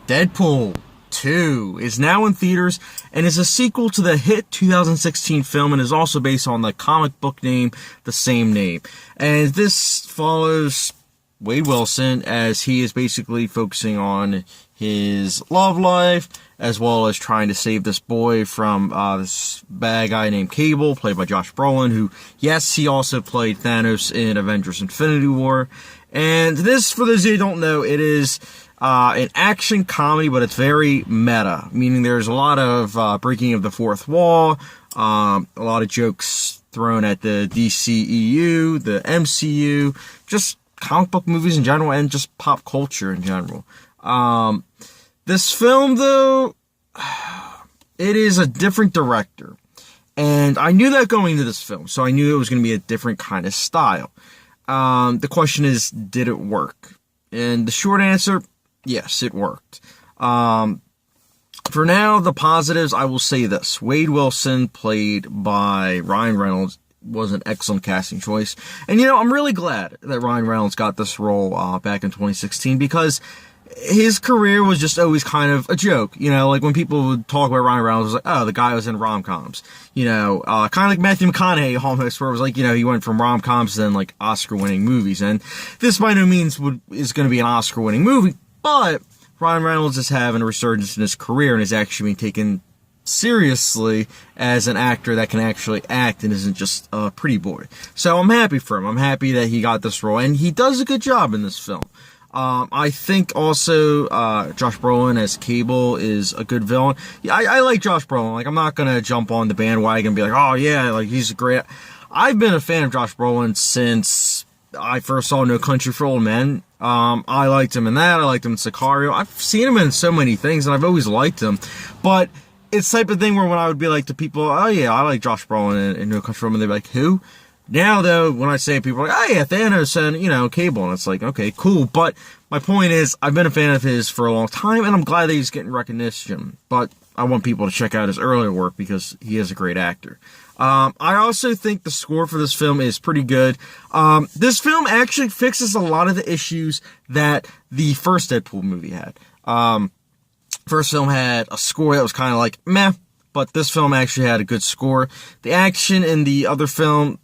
Deadpool 2 is now in theaters and is a sequel to the hit 2016 film and is also based on the comic book name, the same name. And this follows Wade Wilson as he is basically focusing on his love life as well as trying to save this boy from this bad guy named Cable, played by Josh Brolin, who, yes, he also played Thanos in Avengers Infinity War. And this, for those of you who don't know, it is an action comedy, but it's very meta, meaning there's a lot of breaking of the fourth wall, a lot of jokes thrown at the DCEU, the MCU, just comic book movies in general, and just pop culture in general. This film, though, it is a different director, and I knew that going into this film, so I knew it was going to be a different kind of style. The question is, did it work? And the short answer, yes, it worked. For now, the positives, I will say this. Wade Wilson, played by Ryan Reynolds, was an excellent casting choice. And, I'm really glad that Ryan Reynolds got this role back in 2016 because his career was just always kind of a joke. Like when people would talk about Ryan Reynolds, it was like, oh, the guy was in rom-coms. Kind of like Matthew McConaughey almost, where it was like, he went from rom-coms to then like Oscar-winning movies. And this by no means is going to be an Oscar-winning movie, but Ryan Reynolds is having a resurgence in his career and is actually being taken seriously as an actor that can actually act and isn't just a pretty boy. So I'm happy for him. I'm happy that he got this role, and he does a good job in this film. I think also Josh Brolin as Cable is a good villain. Yeah, I like Josh Brolin. Like, I'm not gonna jump on the bandwagon and be like, oh yeah, like he's great. I've been a fan of Josh Brolin since I first saw No Country for Old Men. I liked him in that. I liked him in Sicario. I've seen him in so many things, and I've always liked him. But it's the type of thing where when I would be like to people, oh yeah, I like Josh Brolin in No Country for Old Men, they'd be like, who? Now, though, when I say it, people are like, oh yeah, Thanos and, Cable, and it's like, okay, cool. But my point is, I've been a fan of his for a long time, and I'm glad that he's getting recognition. But I want people to check out his earlier work because he is a great actor. I also think the score for this film is pretty good. This film actually fixes a lot of the issues that the first Deadpool movie had. First film had a score that was kind of like, meh, but this film actually had a good score. The action in the other film,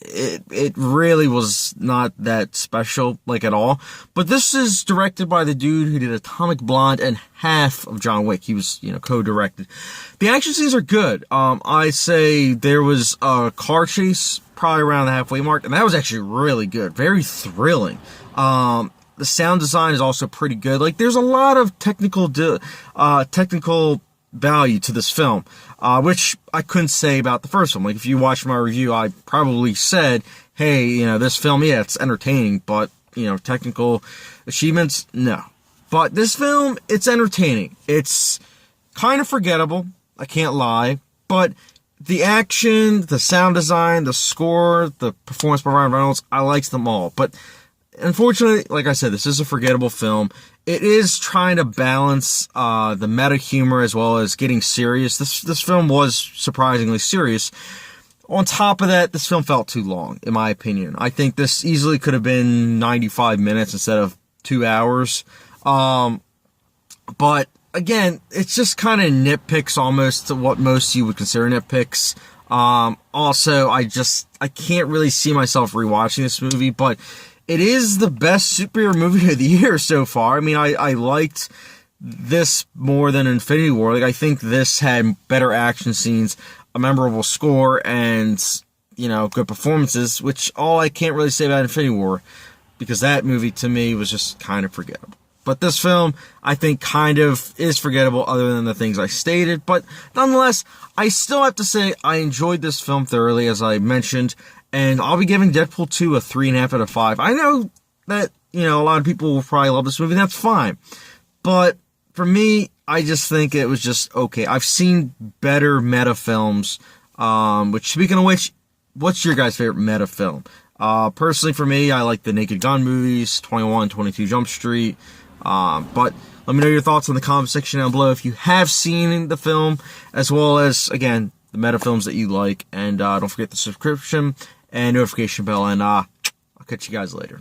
it really was not that special, like, at all. But this is directed by the dude who did Atomic Blonde and half of John Wick. He was, co-directed. The action scenes are good. I say there was a car chase probably around the halfway mark, and that was actually really good. Very thrilling. The sound design is also pretty good. Like, there's a lot of technical value to this film, which I couldn't say about the first one. Like, if you watch my review, I probably said, hey, this film, yeah, it's entertaining, but, technical achievements, no. But this film, it's entertaining. It's kind of forgettable, I can't lie, but the action, the sound design, the score, the performance by Ryan Reynolds, I liked them all. But unfortunately, like I said, this is a forgettable film. It is trying to balance the meta humor as well as getting serious. This film was surprisingly serious. On top of that, this film felt too long, in my opinion. I think this easily could have been 95 minutes instead of 2 hours. But again, it's just kind of nitpicks almost to what most you would consider nitpicks. Also, I can't really see myself rewatching this movie, but it is the best superhero movie of the year so far. I mean, I liked this more than Infinity War. Like, I think this had better action scenes, a memorable score, and, good performances, which all I can't really say about Infinity War, because that movie, to me, was just kind of forgettable. But this film, I think, kind of is forgettable other than the things I stated. But nonetheless, I still have to say I enjoyed this film thoroughly, as I mentioned. And I'll be giving Deadpool 2 a 3.5 out of 5. I know that, a lot of people will probably love this movie. That's fine. But for me, I just think it was just okay. I've seen better meta films. Which, speaking of which, what's your guys' favorite meta film? Personally, for me, I like the Naked Gun movies, 21, 22 Jump Street. But let me know your thoughts in the comment section down below if you have seen the film, as well as, again, the meta films that you like. And don't forget the subscription and notification bell, and I'll catch you guys later.